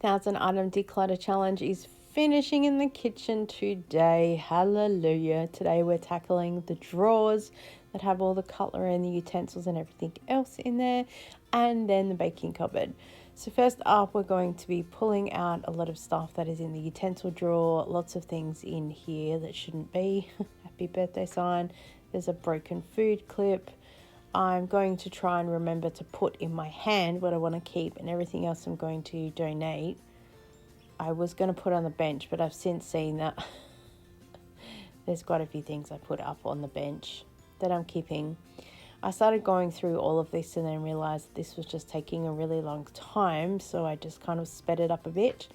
1,000 item declutter challenge is finishing in the kitchen today. Hallelujah. Today we're tackling the drawers that have all the cutlery and the utensils and everything else in there, and then the baking cupboard. So first up, we're going to be pulling out a lot of stuff that is in the utensil drawer. Lots of things in here that shouldn't be. Happy birthday sign. There's a broken food clip. I'm going to try and remember to put in my hand what I want to keep, and everything else I'm going to donate. I was going to put on the bench, but I've since seen that there's quite a few things I put up on the bench that I'm keeping. I started going through all of this and then realized this was just taking a really long time, so I just kind of sped it up a bit.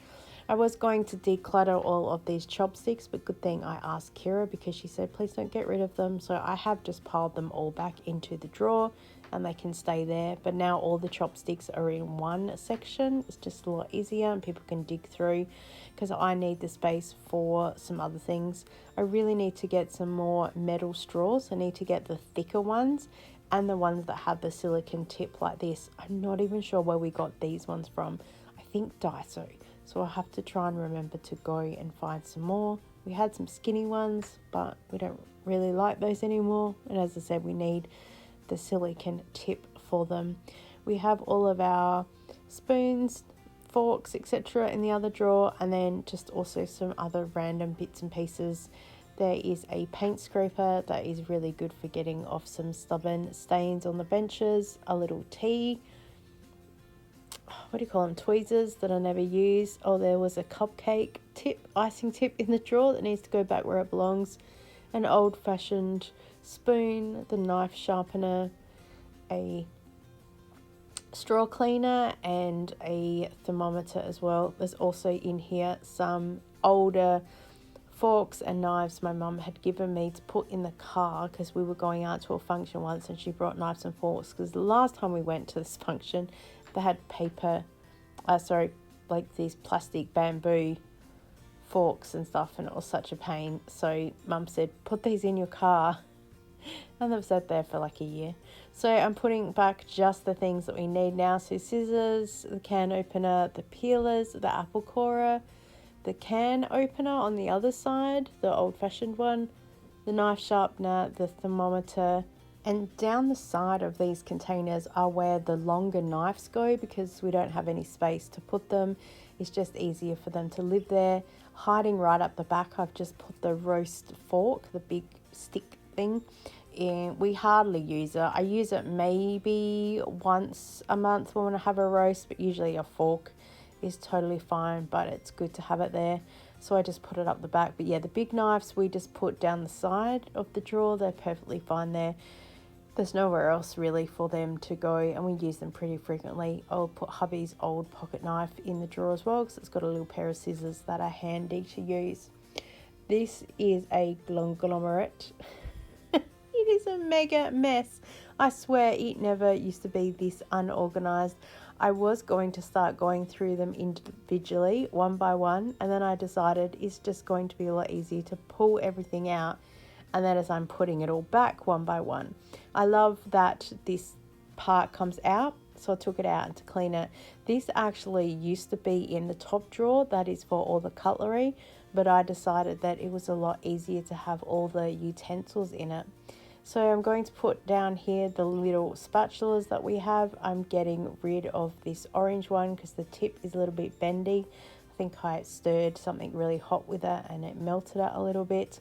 I was going to declutter all of these chopsticks, but good thing I asked Kira because she said please don't get rid of them. So I have just piled them all back into the drawer and they can stay there. But now all the chopsticks are in one section. It's just a lot easier and people can dig through, because I need the space for some other things. I really need to get some more metal straws. I need to get the thicker ones and the ones that have the silicone tip like this. I'm not even sure where we got these ones from. I think Daiso. So I'll have to try and remember to go and find some more. We had some skinny ones, but we don't really like those anymore. And as I said, we need the silicone tip for them. We have all of our spoons, forks, etc. in the other drawer, and then just also some other random bits and pieces. There is a paint scraper that is really good for getting off some stubborn stains on the benches, a little tea, what do you call them, tweezers that I never use. Oh, there was a cupcake tip, icing tip in the drawer that needs to go back where it belongs, an old-fashioned spoon, the knife sharpener, a straw cleaner, and a thermometer as well. There's also in here some older forks and knives my mum had given me to put in the car because we were going out to a function once and she brought knives and forks, because the last time we went to this function they had like these plastic bamboo forks and stuff, and it was such a pain. So mum said put these in your car, and they've sat there for like a year. So I'm putting back just the things that we need now. So scissors, the can opener, the peelers, the apple corer, the can opener on the other side, the old-fashioned one, the knife sharpener, the thermometer, and down the side of these containers are where the longer knives go, because we don't have any space to put them. It's just easier for them to live there. Hiding right up the back, I've just put the roast fork, the big stick thing, in. We hardly use it. I use it maybe once a month when I have a roast, but usually a fork is totally fine, but it's good to have it there. So I just put it up the back. But yeah, the big knives we just put down the side of the drawer. They're perfectly fine there. There's nowhere else really for them to go, and we use them pretty frequently. I'll put hubby's old pocket knife in the drawer as well, because it's got a little pair of scissors that are handy to use. This is a conglomerate. It is a mega mess. I swear it never used to be this unorganized. I was going to start going through them individually, one by one, and then I decided it's just going to be a lot easier to pull everything out, and then as I'm putting it all back one by one. I love that this part comes out, so I took it out and to clean it. This actually used to be in the top drawer, that is for all the cutlery, but I decided that it was a lot easier to have all the utensils in it. So I'm going to put down here the little spatulas that we have. I'm getting rid of this orange one because the tip is a little bit bendy. I think I stirred something really hot with it and it melted it a little bit.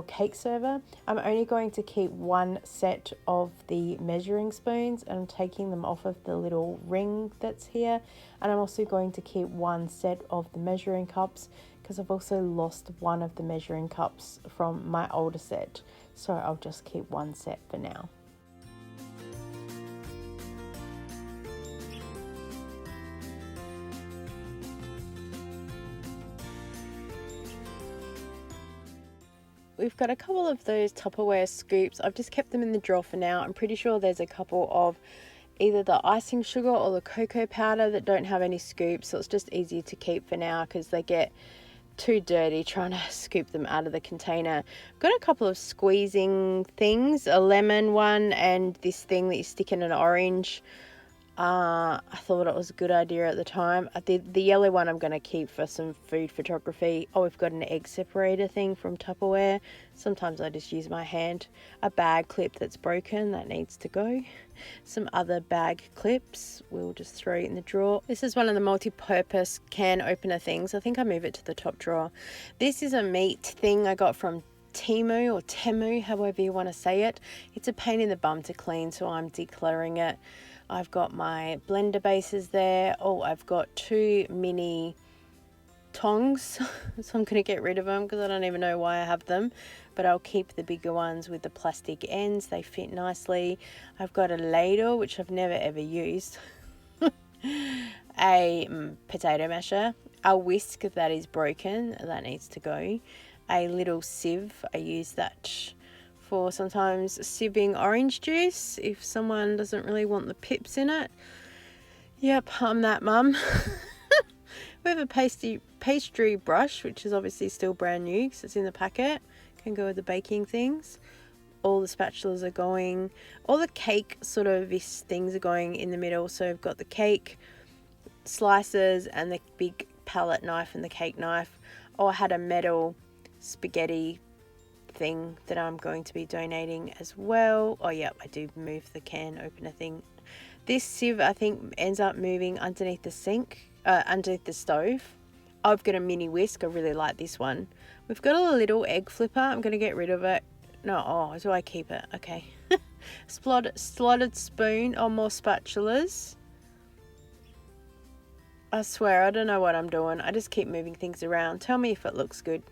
Cake server. I'm only going to keep one set of the measuring spoons, and I'm taking them off of the little ring that's here. And I'm also going to keep one set of the measuring cups, because I've also lost one of the measuring cups from my older set. So I'll just keep one set for now. We've got a couple of those Tupperware scoops. I've just kept them in the drawer for now. I'm pretty sure there's a couple of either the icing sugar or the cocoa powder that don't have any scoops, so it's just easier to keep for now because they get too dirty trying to scoop them out of the container. Got a couple of squeezing things, a lemon one and this thing that you stick in an orange. I thought it was a good idea at the time. The yellow one I'm going to keep for some food photography. Oh, we've got an egg separator thing from Tupperware. Sometimes I just use my hand. A bag clip that's broken, that needs to go. Some other bag clips, we'll just throw in the drawer. This is one of the multi-purpose can opener things. I think I move it to the top drawer. This is a meat thing I got from Temu or Temu, however you want to say it. It's a pain in the bum to clean, so I'm decluttering it. I've got my blender bases there. Oh, I've got 2 mini tongs, so I'm going to get rid of them because I don't even know why I have them, but I'll keep the bigger ones with the plastic ends. They fit nicely. I've got a ladle, which I've never ever used, a potato masher, a whisk that is broken, that needs to go, a little sieve. I use that for sometimes sieving orange juice if someone doesn't really want the pips in it. Yep, I'm that mum. We have a pastry brush, which is obviously still brand new because it's in the packet. Can go with the baking things. All the spatulas are going. All the cake sort of things are going in the middle. So I've got the cake slices and the big palette knife and the cake knife. Oh, I had a metal spaghetti thing that I'm going to be donating as well. Oh yeah, I do move the can opener thing. This sieve I think ends up moving underneath the sink, underneath the stove. I've got a mini whisk. I really like this one. We've got a little egg flipper. I'm going to get rid of it. No, oh, do I keep it? Okay. Slotted spoon or more spatulas. I swear, I don't know what I'm doing. I just keep moving things around. Tell me if it looks good.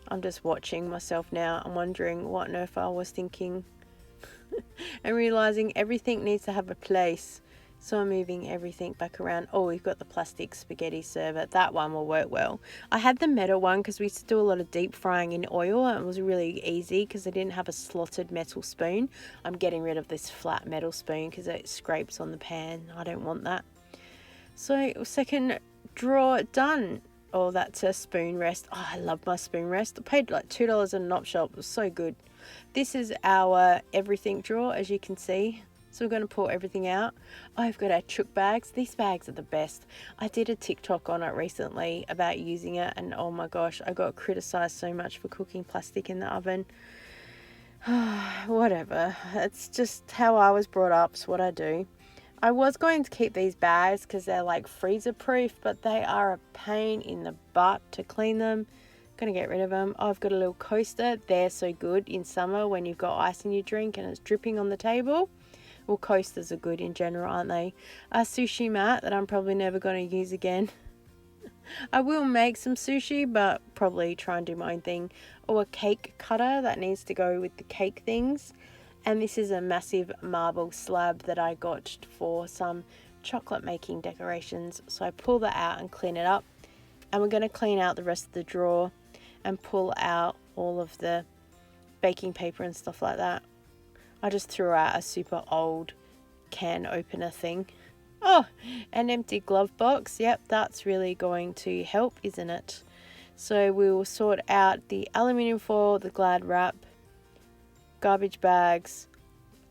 I'm just watching myself now. I'm wondering what on earth I was thinking. And realizing everything needs to have a place. So I'm moving everything back around. Oh, we've got the plastic spaghetti server. That one will work well. I had the metal one because we used to do a lot of deep frying in oil. And it was really easy because I didn't have a slotted metal spoon. I'm getting rid of this flat metal spoon because it scrapes on the pan. I don't want that. So second drawer done. Oh, that's a spoon rest. Oh, I love my spoon rest. I paid like $2 in an op shop. It was so good. This is our everything drawer, as you can see. So we're going to pull everything out. I've got our chook bags. These bags are the best. I did a TikTok on it recently about using it. And oh my gosh, I got criticized so much for cooking plastic in the oven. Whatever. It's just how I was brought up. It's what I do. I was going to keep these bags because they're like freezer proof, but they are a pain in the butt to clean them. Gonna get rid of them. I've got a little coaster. They're so good in summer when you've got ice in your drink and it's dripping on the table. Well, coasters are good in general, aren't they? A sushi mat that I'm probably never going to use again. I will make some sushi, but probably try and do my own thing. Or a cake cutter that needs to go with the cake things. And this is a massive marble slab that I got for some chocolate making decorations. So I pull that out and clean it up. And we're going to clean out the rest of the drawer and pull out all of the baking paper and stuff like that. I just threw out a super old can opener thing. Oh, an empty glove box. Yep, that's really going to help, isn't it? So we will sort out the aluminium foil, the Glad wrap, garbage bags,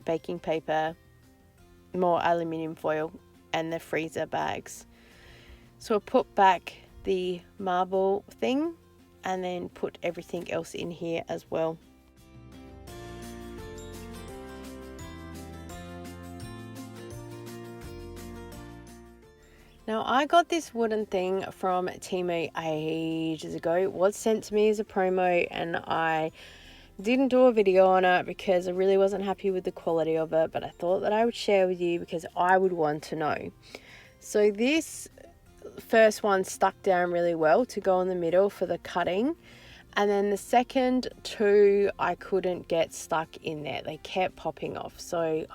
baking paper, more aluminium foil, and the freezer bags. So I'll put back the marble thing and then put everything else in here as well. Now, I got this wooden thing from Temu ages ago. It was sent to me as a promo and I didn't do a video on it because I really wasn't happy with the quality of it, but I thought that I would share with you because I would want to know. So this first one stuck down really well to go in the middle for the cutting. And then the second two I couldn't get stuck in there. They kept popping off. So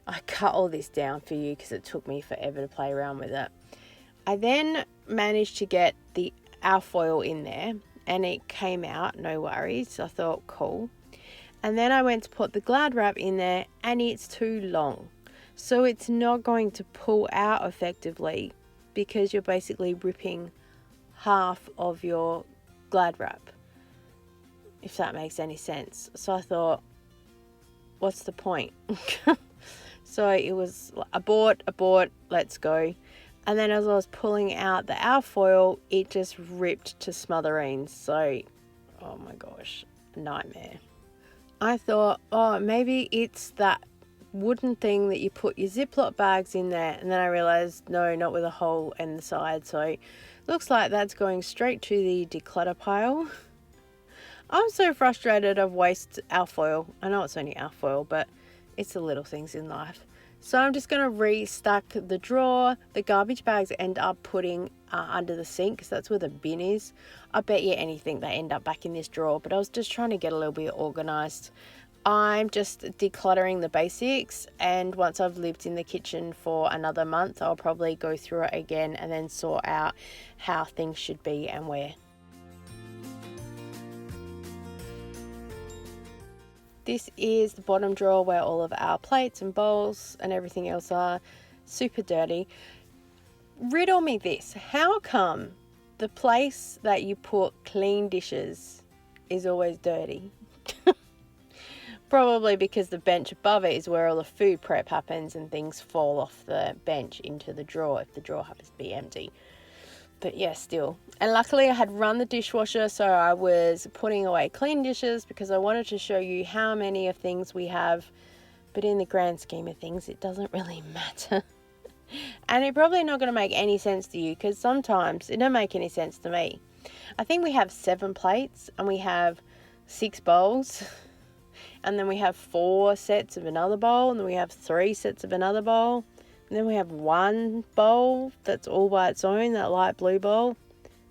I cut all this down for you because it took me forever to play around with it. I then managed to get the alfoil in there and it came out, no worries. So I thought, cool. And then I went to put the Glad wrap in there and it's too long. So it's not going to pull out effectively because you're basically ripping half of your Glad wrap, if that makes any sense. So I thought, what's the point? So it was abort, let's go. And then as I was pulling out the alfoil, it just ripped to smithereens. So, oh my gosh, nightmare. I thought, oh, maybe it's that wooden thing that you put your Ziploc bags in there. And then I realized, no, not with a hole in the side. So looks like that's going straight to the declutter pile. I'm so frustrated I've wasted alfoil. I know it's only alfoil, but it's the little things in life. So I'm just going to restack the drawer. The garbage bags end up putting under the sink because that's where the bin is. I bet you anything they end up back in this drawer, but I was just trying to get a little bit organized. I'm just decluttering the basics, and once I've lived in the kitchen for another month, I'll probably go through it again and then sort out how things should be and where. This is the bottom drawer where all of our plates and bowls and everything else are. Super dirty. Riddle me this. How come the place that you put clean dishes is always dirty? Probably because the bench above it is where all the food prep happens and things fall off the bench into the drawer if the drawer happens to be empty. But yeah, still. And luckily I had run the dishwasher, so I was putting away clean dishes because I wanted to show you how many of things we have. But in the grand scheme of things, it doesn't really matter. And it's probably not going to make any sense to you because sometimes it don't make any sense to me. I think we have 7 plates and we have 6 bowls. And then we have 4 sets of another bowl, and then we have 3 sets of another bowl. And then we have 1 bowl that's all by its own, that light blue bowl.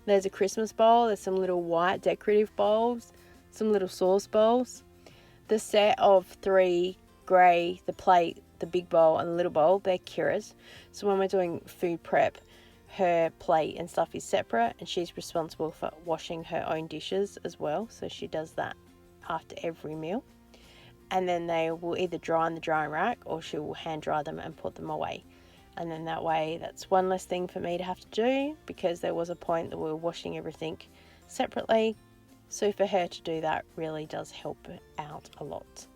There's a Christmas bowl. There's some little white decorative bowls, some little sauce bowls. The set of 3 grey, the plate, the big bowl and the little bowl, they're Kira's. So when we're doing food prep, her plate and stuff is separate, and she's responsible for washing her own dishes as well. So she does that after every meal. And then they will either dry in the drying rack or she will hand dry them and put them away. And then that way, that's one less thing for me to have to do, because there was a point that we were washing everything separately. So for her to do that really does help out a lot.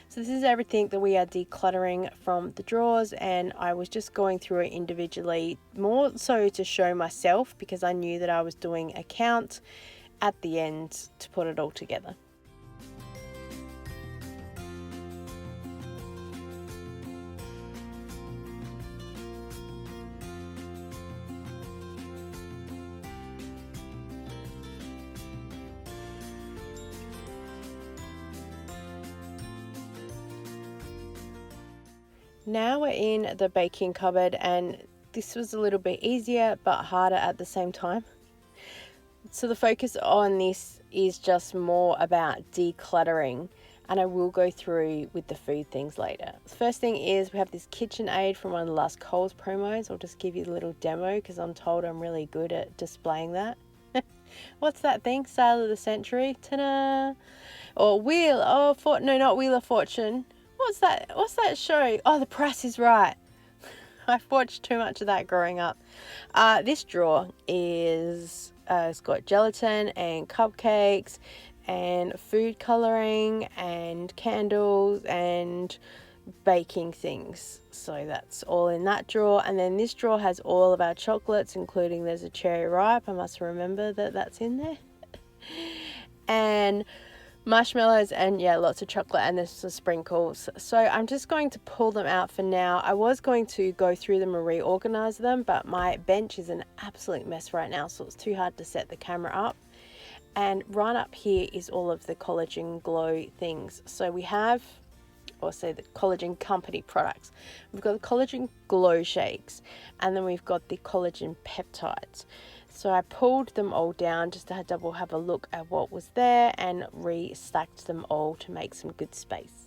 So this is everything that we are decluttering from the drawers, and I was just going through it individually, more so to show myself, because I knew that I was doing a count at the end to put it all together. Now we're in the baking cupboard, and this was a little bit easier but harder at the same time. So the focus on this is just more about decluttering, and I will go through with the food things later. The first thing is we have this KitchenAid from one of the last Coles promos. I'll just give you a little demo because I'm told I'm really good at displaying that. What's that thing? Sale of the Century? Ta-da! Or Wheel of Fortune. No, not Wheel of Fortune. What's that show? Oh, The Price is Right. I've watched too much of that growing up. This drawer is it's got gelatin and cupcakes and food coloring and candles and baking things. So that's all in that drawer. And then this drawer has all of our chocolates, including there's a cherry ripe. I must remember that that's in there. And marshmallows, and yeah, lots of chocolate, and there's the sprinkles. So I'm just going to pull them out for now. I was going to go through them and reorganize them, but my bench is an absolute mess right now, so it's too hard to set the camera up. And right up here is all of the Collagen Glow things. So we have, or say the Collagen Company products. We've got the Collagen Glow shakes, and then we've got the collagen peptides. So I pulled them all down just to have a look at what was there and restacked them all to make some good space.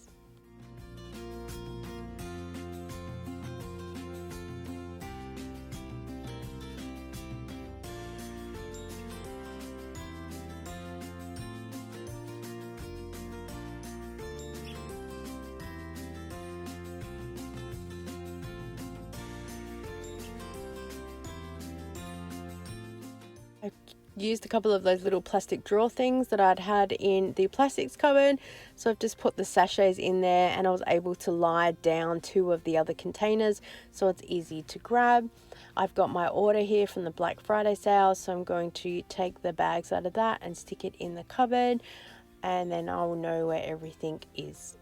used a couple of those little plastic drawer things that I'd had in the plastics cupboard. So I've just put the sachets in there, and I was able to lie down 2 of the other containers so it's easy to grab. I've got my order here from the Black Friday sale, so I'm going to take the bags out of that and stick it in the cupboard, and then I'll know where everything is.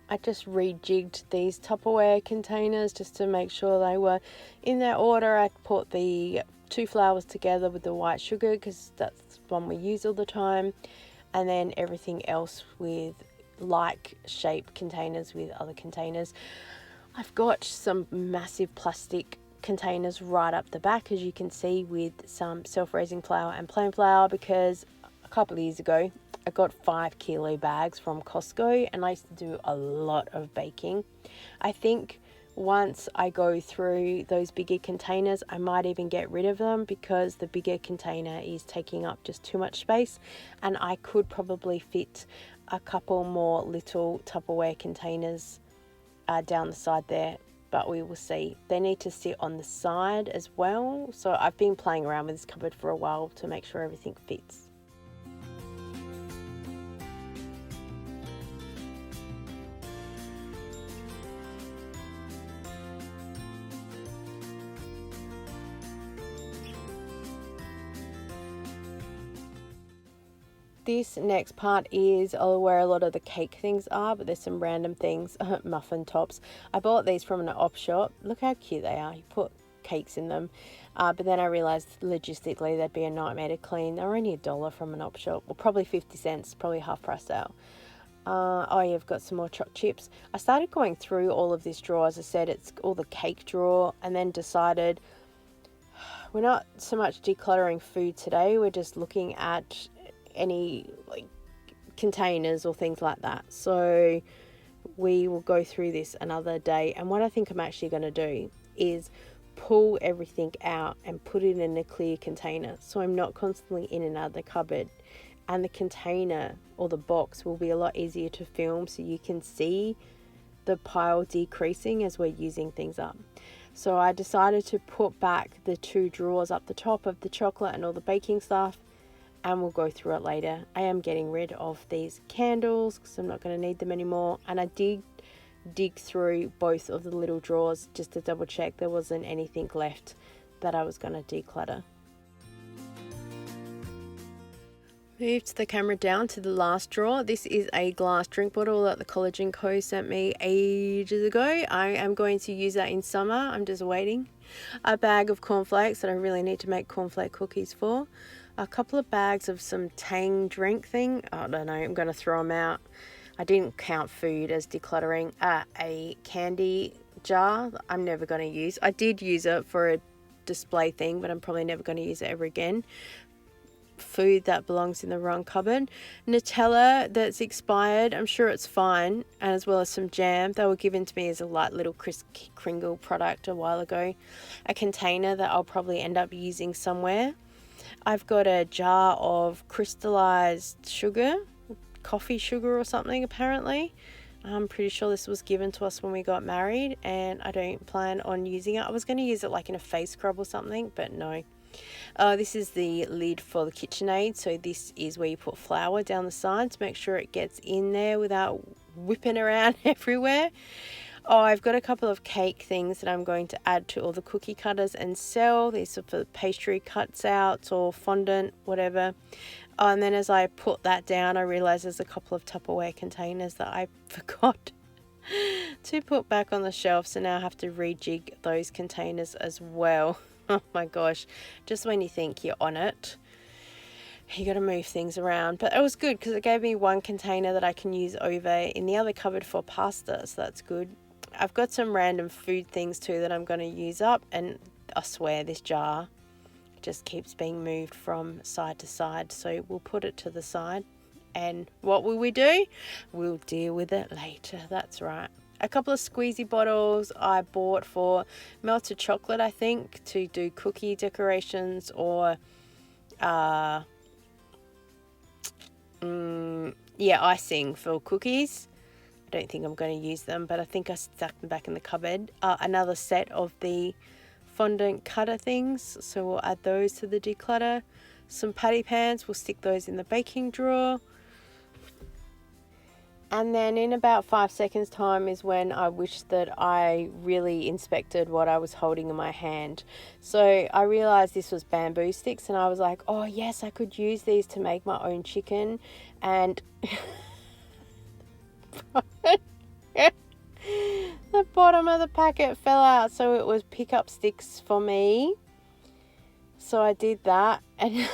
I just rejigged these Tupperware containers just to make sure they were in their order. I put the 2 flours together with the white sugar because that's one we use all the time, and then everything else with like shape containers with other containers. I've got some massive plastic containers right up the back, as you can see, with some self-raising flour and plain flour, because a couple of years ago I got 5 kilo bags from Costco, and I used to do a lot of baking. I think once I go through those bigger containers, I might even get rid of them because the bigger container is taking up just too much space, and I could probably fit a couple more little Tupperware containers down the side there, but we will see. They need to sit on the side as well, so I've been playing around with this cupboard for a while to make sure everything fits. This next part is where a lot of the cake things are, but there's some random things. Muffin tops. I bought these from an op shop. Look how cute they are. You put cakes in them. But then I realised logistically they'd be a nightmare to clean. They're only $1 from an op shop. Well, probably 50 cents, probably half price sale. Oh, yeah, I've got some more choc chips. I started going through all of this drawer. As I said, it's all the cake drawer, and then decided we're not so much decluttering food today. We're just looking at any containers or things like that. So we will go through this another day, and what I think I'm actually going to do is pull everything out and put it in a clear container, so I'm not constantly in and out of the cupboard, and the container or the box will be a lot easier to film, so you can see the pile decreasing as we're using things up. So I decided to put back the 2 drawers up the top of the chocolate and all the baking stuff, and we'll go through it later. I am getting rid of these candles because I'm not going to need them anymore, and I did dig through both of the little drawers just to double check there wasn't anything left that I was going to declutter. Moved the camera down to the last drawer. This is a glass drink bottle that the Collagen Co sent me ages ago. I am going to use that in summer. I'm just waiting. A bag of cornflakes that I really need to make cornflake cookies for. A couple of bags of some Tang drink thing. I don't know, I'm going to throw them out. I didn't count food as decluttering. A candy jar that I'm never going to use. I did use it for a display thing, but I'm probably never going to use it ever again. Food that belongs in the wrong cupboard. Nutella that's expired. I'm sure it's fine. And as well as some jam. They were given to me as a light little Kris Kringle product a while ago. A container that I'll probably end up using somewhere. I've got a jar of crystallized sugar, coffee sugar or something apparently. I'm pretty sure this was given to us when we got married, and I don't plan on using it. I was going to use it like in a face scrub or something, but no. This is the lid for the KitchenAid. So this is where you put flour down the side to make sure it gets in there without whipping around everywhere. Oh, I've got a couple of cake things that I'm going to add to all the cookie cutters and sell. These are for pastry cuts outs or fondant, whatever. Oh, and then as I put that down, I realized there's a couple of Tupperware containers that I forgot to put back on the shelf. So now I have to rejig those containers as well. Oh my gosh. Just when you think you're on it, you got to move things around. But it was good because it gave me one container that I can use over in the other cupboard for pasta. So that's good. I've got some random food things too that I'm going to use up, and I swear this jar just keeps being moved from side to side, so we'll put it to the side, and what will we do? We'll deal with it later. That's right. A couple of squeezy bottles I bought for melted chocolate, I think, to do cookie decorations or icing for cookies. I don't think I'm going to use them, but I think I stuck them back in the cupboard. Another set of the fondant cutter things, so we'll add those to the declutter. Some patty pans, we'll stick those in the baking drawer. And then in about 5 seconds time is when I wish that I really inspected what I was holding in my hand. So I realized this was bamboo sticks, and I was like, oh yes, I could use these to make my own chicken. And the bottom of the packet fell out, so it was pickup sticks for me. So I did that, and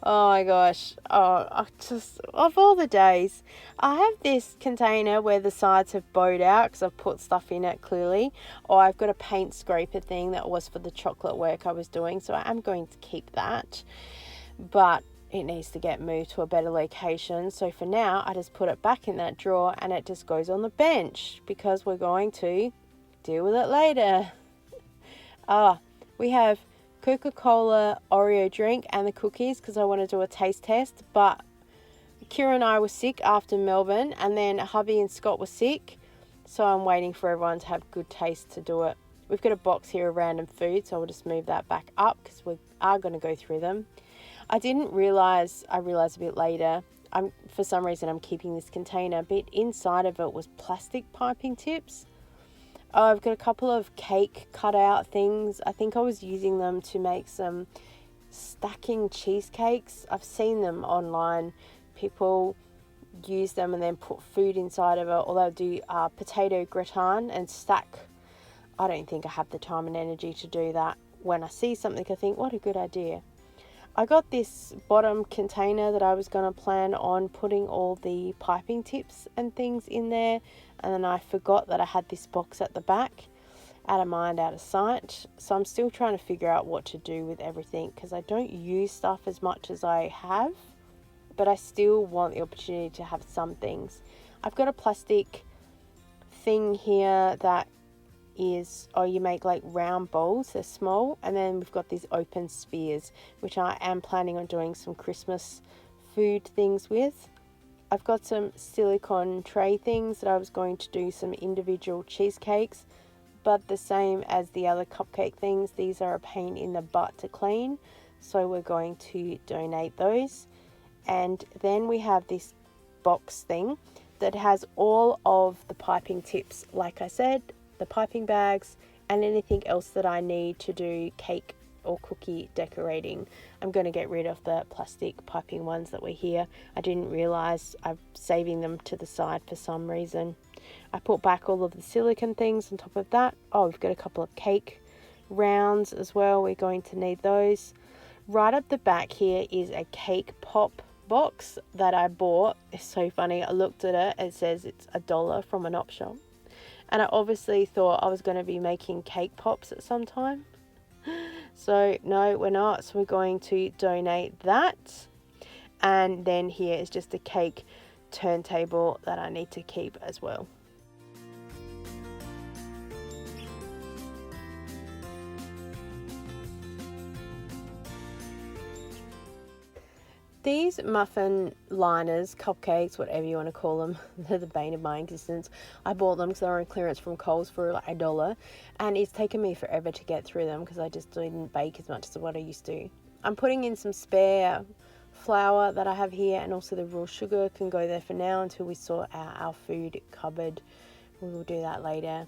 oh my gosh, I just, of all the days, I have this container where the sides have bowed out because I've put stuff in it clearly, or I've got a paint scraper thing that was for the chocolate work I was doing, so I'm going to keep that, but it needs to get moved to a better location. So for now, I just put it back in that drawer, and it just goes on the bench because we're going to deal with it later. We have Coca-Cola Oreo drink and the cookies because I want to do a taste test, but Kira and I were sick after Melbourne, and then hubby and Scott were sick, so I'm waiting for everyone to have good taste to do it. We've got a box here of random food, so I'll just move that back up because we are going to go through them. I realized a bit later, for some reason I'm keeping this container, but inside of it was plastic piping tips. I've got a couple of cake cutout things. I think I was using them to make some stacking cheesecakes. I've seen them online. People use them and then put food inside of it, or they'll do potato gratin and stack. I don't think I have the time and energy to do that. When I see something, I think, what a good idea. I got this bottom container that I was going to plan on putting all the piping tips and things in there, and then I forgot that I had this box at the back. Out of mind, out of sight. So I'm still trying to figure out what to do with everything because I don't use stuff as much as I have, but I still want the opportunity to have some things. I've got a plastic thing here that is, you make like round bowls, they're small, and then we've got these open spheres which I am planning on doing some Christmas food things with. I've got some silicone tray things that I was going to do some individual cheesecakes, but the same as the other cupcake things, these are a pain in the butt to clean, so we're going to donate those. And then we have this box thing that has all of the piping tips, like I said, the piping bags, and anything else that I need to do cake or cookie decorating. I'm going to get rid of the plastic piping ones that were here. I didn't realize I'm saving them to the side for some reason. I put back all of the silicone things on top of that. We've got a couple of cake rounds as well. We're going to need those. Right up the back here is a cake pop box that I bought. It's so funny. I looked at it. It says it's $1 from an op shop. And I obviously thought I was going to be making cake pops at some time. So no, we're not. So we're going to donate that. And then here is just a cake turntable that I need to keep as well. These muffin liners, cupcakes, whatever you want to call them, they're the bane of my existence. I bought them because they were on clearance from Coles for like $1, and it's taken me forever to get through them because I just didn't bake as much as what I used to. I'm putting in some spare flour that I have here, and also the raw sugar can go there for now until we sort out our food cupboard. We will do that later.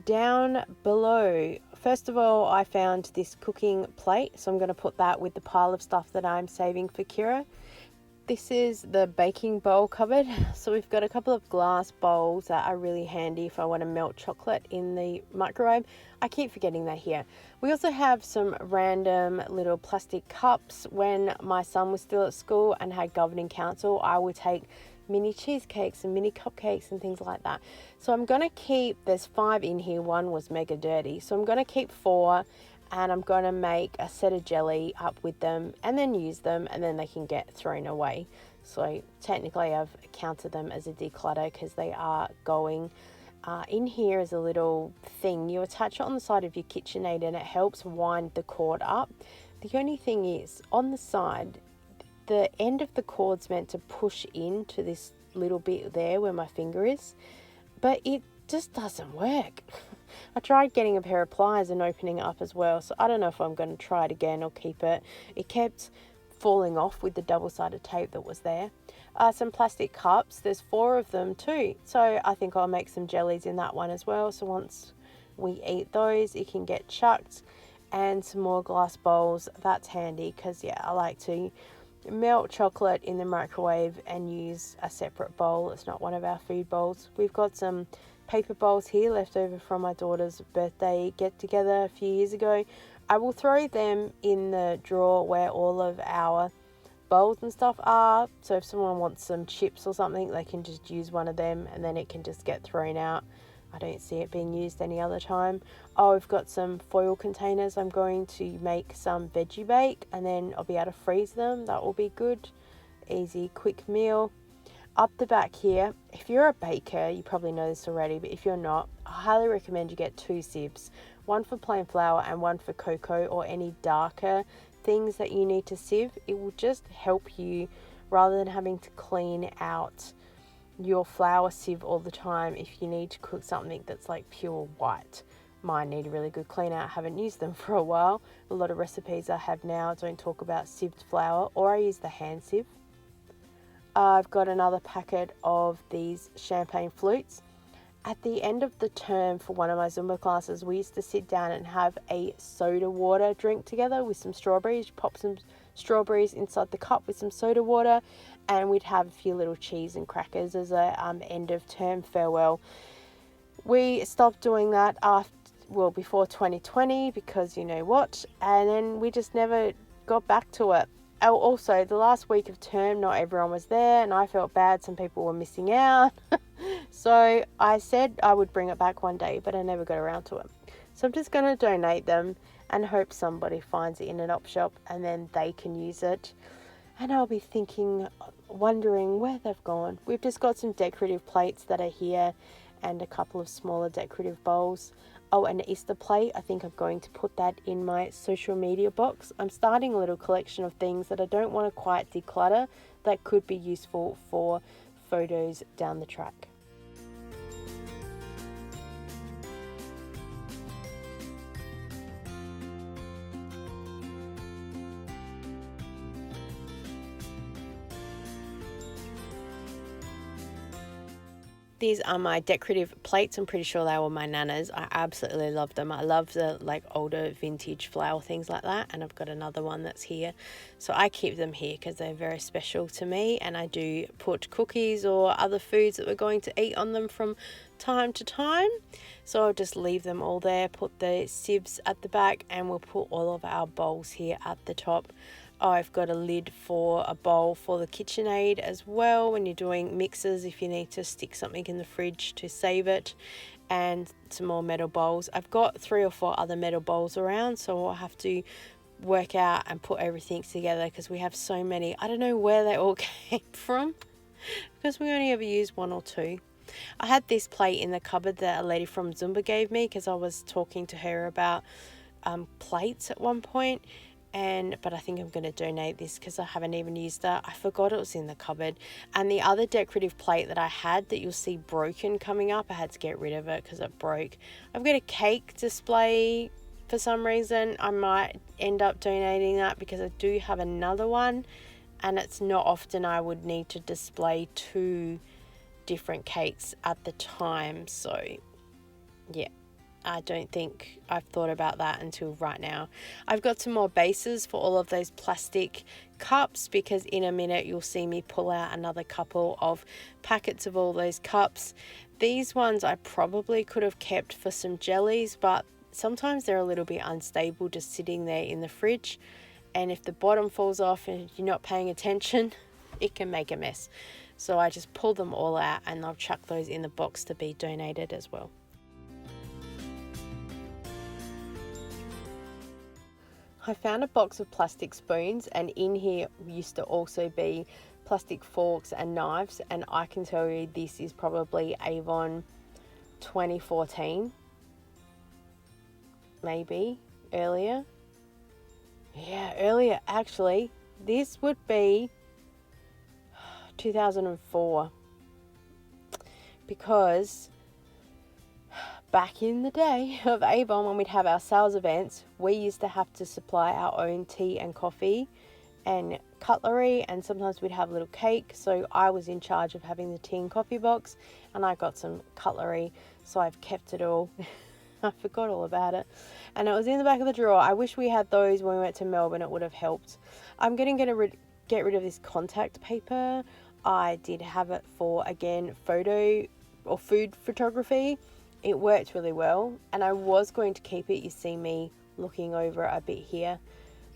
Down below, first of all, I found this cooking plate, so I'm going to put that with the pile of stuff that I'm saving for Kira. This is the baking bowl cupboard. So we've got a couple of glass bowls that are really handy if I want to melt chocolate in the microwave. I keep forgetting that here. We also have some random little plastic cups. When my son was still at school and had governing council, I would take mini cheesecakes and mini cupcakes and things like that. So I'm going to keep, there's 5 in here, one was mega dirty, so I'm going to keep 4, and I'm going to make a set of jelly up with them and then use them, and then they can get thrown away. So technically I've counted them as a declutter because they are going. In here is a little thing you attach it on the side of your KitchenAid, and it helps wind the cord up. The only thing is, on the side, the end of the cord's meant to push into this little bit there where my finger is, but it just doesn't work. I tried getting a pair of pliers and opening it up as well, so I don't know if I'm going to try it again or keep it. It kept falling off with the double-sided tape that was there. Some plastic cups, there's 4 of them too, so I think I'll make some jellies in that one as well, so once we eat those it can get chucked. And some more glass bowls, that's handy because I like to melt chocolate in the microwave and use a separate bowl. It's not one of our food bowls. We've got some paper bowls here left over from my daughter's birthday get together a few years ago. I will throw them in the drawer where all of our bowls and stuff are, so if someone wants some chips or something they can just use one of them and then it can just get thrown out. I don't see it being used any other time. Oh, we've got some foil containers. I'm going to make some veggie bake and then I'll be able to freeze them. That will be good. Easy, quick meal. Up the back here, if you're a baker, you probably know this already, but if you're not, I highly recommend you get 2 sieves. One for plain flour and one for cocoa or any darker things that you need to sieve. It will just help you rather than having to clean out your flour sieve all the time if you need to cook something that's like pure white. Mine need a really good clean out. I haven't used them for a while. A lot of recipes I have now don't talk about sieved flour, or I use the hand sieve. I've got another packet of these champagne flutes. At the end of the term for one of my Zumba classes, we used to sit down and have a soda water drink together with some strawberries. Pop some strawberries inside the cup with some soda water, and we'd have a few little cheese and crackers as a end of term farewell. We stopped doing that before 2020 because you know what, and then we just never got back to it. Oh, also the last week of term not everyone was there and I felt bad, some people were missing out. So I said I would bring it back one day, but I never got around to it. So I'm just going to donate them and hope somebody finds it in an op shop and then they can use it. And I'll be wondering where they've gone. We've just got some decorative plates that are here and a couple of smaller decorative bowls. Oh, an Easter plate. I think I'm going to put that in my social media box. I'm starting a little collection of things that I don't want to quite declutter that could be useful for photos down the track. These are my decorative plates. I'm pretty sure they were my nana's. I absolutely love them. I love the older vintage flower things like that. And I've got another one that's here. So I keep them here because they're very special to me. And I do put cookies or other foods that we're going to eat on them from time to time. So I'll just leave them all there, put the sieves at the back, and we'll put all of our bowls here at the top. I've got a lid for a bowl for the KitchenAid as well when you're doing mixes, if you need to stick something in the fridge to save it, and some more metal bowls. I've got 3 or 4 other metal bowls around, so I'll have to work out and put everything together because we have so many. I don't know where they all came from because we only ever use 1 or 2. I had this plate in the cupboard that a lady from Zumba gave me because I was talking to her about plates at one point. But I think I'm going to donate this because I haven't even used that. I forgot it was in the cupboard. And the other decorative plate that I had that you'll see broken coming up, I had to get rid of it because it broke. I've got a cake display for some reason. I might end up donating that because I do have another one. And it's not often I would need to display 2 different cakes at the time. So, yeah. I don't think I've thought about that until right now. I've got some more bases for all of those plastic cups because in a minute you'll see me pull out another couple of packets of all those cups. These ones I probably could have kept for some jellies, but sometimes they're a little bit unstable just sitting there in the fridge. And if the bottom falls off and you're not paying attention, it can make a mess. So I just pull them all out and I'll chuck those in the box to be donated as well. I found a box of plastic spoons, and in here used to also be plastic forks and knives, and I can tell you this is probably Avon 2014, maybe earlier. Yeah, earlier actually. This would be 2004 because back in the day of Avon, when we'd have our sales events, we used to have to supply our own tea and coffee and cutlery, and sometimes we'd have a little cake. So I was in charge of having the tea and coffee box, and I got some cutlery, so I've kept it all. I forgot all about it, and it was in the back of the drawer. I wish we had those when we went to Melbourne. It would have helped. I'm going to get rid of this contact paper. I did have it for, again, photo or food photography. It worked really well, and I was going to keep it. You see me looking over a bit here,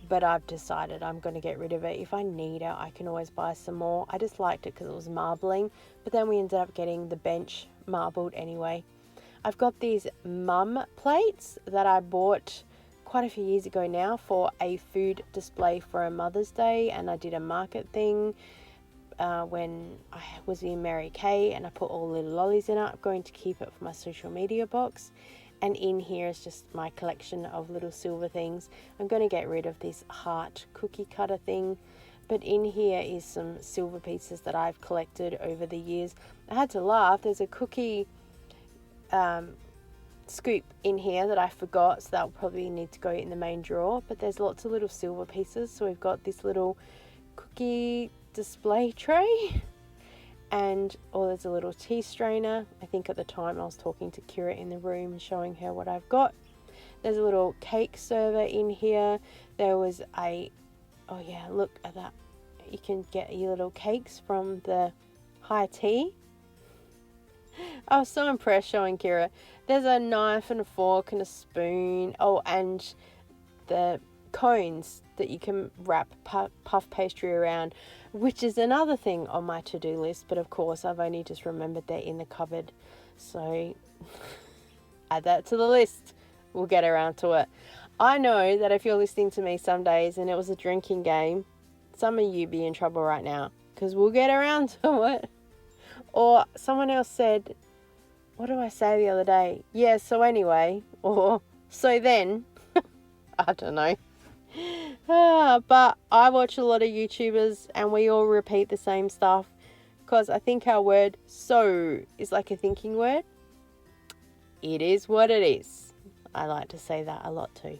but I've decided I'm going to get rid of it. If I need it, I can always buy some more. I just liked it because it was marbling, but then we ended up getting the bench marbled anyway. I've got these mum plates that I bought quite a few years ago now for a food display for a Mother's Day, and I did a market thing when I was in Mary Kay, and I put all the little lollies in it. I'm going to keep it for my social media box. And in here is just my collection of little silver things. I'm going to get rid of this heart cookie cutter thing. But in here is some silver pieces that I've collected over the years. I had to laugh. There's a cookie scoop in here that I forgot. So that'll probably need to go in the main drawer. But there's lots of little silver pieces. So we've got this little cookie display tray. And there's a little tea strainer. I think at the time I was talking to Kira in the room and showing her what I've got. There's a little cake server in here. There was oh yeah, look at that. You can get your little cakes from the high tea. I was so impressed showing Kira. There's a knife and a fork and a spoon. Oh, and the cones that you can wrap puff pastry around, which is another thing on my to-do list, but of course I've only just remembered they're in the cupboard, so add that to the list. We'll get around to it. I know that if you're listening to me some days and it was a drinking game, some of you be in trouble right now, because we'll get around to it. Or someone else said, what did I say the other day? Yeah, so anyway, or so then. I don't know. But I watch a lot of YouTubers and we all repeat the same stuff, because I think our word so is like a thinking word. It is what it is. I like to say that a lot too.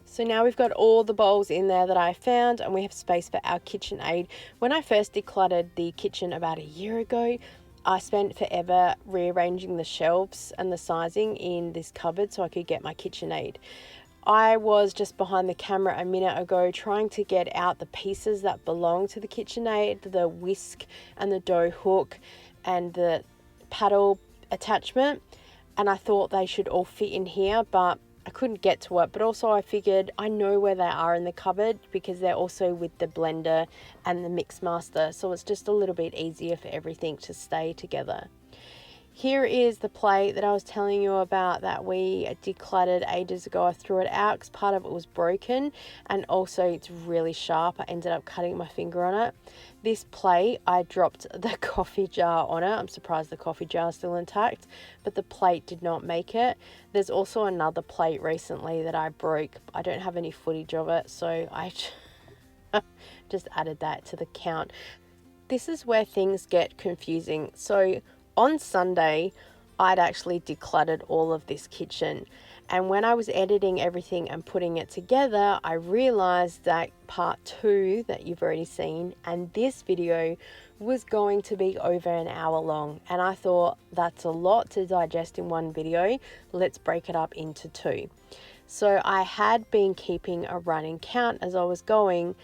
So now we've got all the bowls in there that I found, and we have space for our KitchenAid. When I first decluttered the kitchen about a year ago, I spent forever rearranging the shelves and the sizing in this cupboard so I could get my KitchenAid. I was just behind the camera a minute ago trying to get out the pieces that belong to the KitchenAid, the whisk and the dough hook and the paddle attachment, and I thought they should all fit in here, but I couldn't get to it. But also I figured I know where they are in the cupboard because they're also with the blender and the mix master, so it's just a little bit easier for everything to stay together. Here is the plate that I was telling you about that we decluttered ages ago. I threw it out because part of it was broken, and also it's really sharp. I ended up cutting my finger on it. This plate, I dropped the coffee jar on it. I'm surprised the coffee jar is still intact, but the plate did not make it. There's also another plate recently that I broke. I don't have any footage of it, so I just added that to the count. This is where things get confusing. So on Sunday, I'd actually decluttered all of this kitchen. And when I was editing everything and putting it together, I realized that part 2 that you've already seen and this video was going to be over an hour long. And I thought, that's a lot to digest in one video. Let's break it up into 2. So I had been keeping a running count as I was going.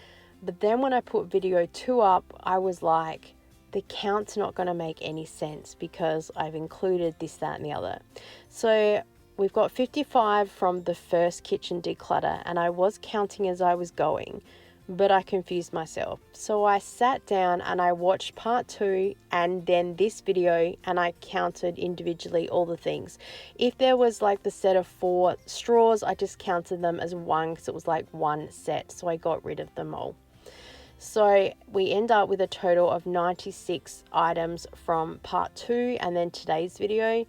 But then when I put video 2 up, I was like, the count's not going to make any sense because I've included this, that, and the other. So we've got 55 from the first kitchen declutter, and I was counting as I was going. but I confused myself. So I sat down and I watched part 2 and then this video, and I counted individually all the things. If there was like the set of 4 straws, I just counted them as one because it was like one set. So I got rid of them all. So we end up with a total of 96 items from part 2 and then today's video.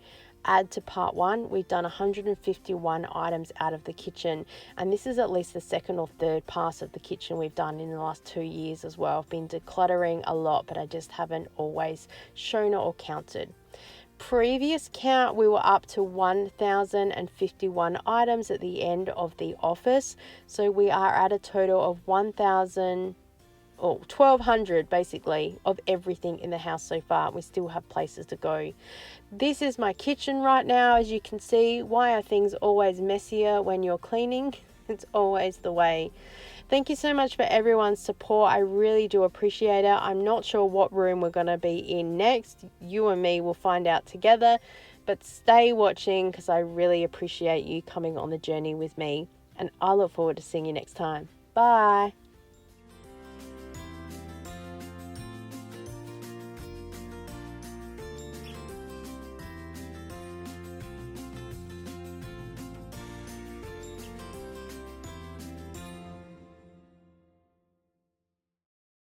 Add to part 1, we've done 151 items out of the kitchen, and this is at least the second or third pass of the kitchen we've done in the last 2 years as well. I've been decluttering a lot, but I just haven't always shown it or counted. Previous count, we were up to 1,051 items at the end of the office, so we are at a total of 1,200 basically of everything in the house so far. We still have places to go. This is my kitchen right now. As you can see, why are things always messier when you're cleaning? It's always the way. Thank you so much for everyone's support. I really do appreciate it. I'm not sure what room we're going to be in next. You and me will find out together, but stay watching because I really appreciate you coming on the journey with me, and I look forward to seeing you next time. Bye.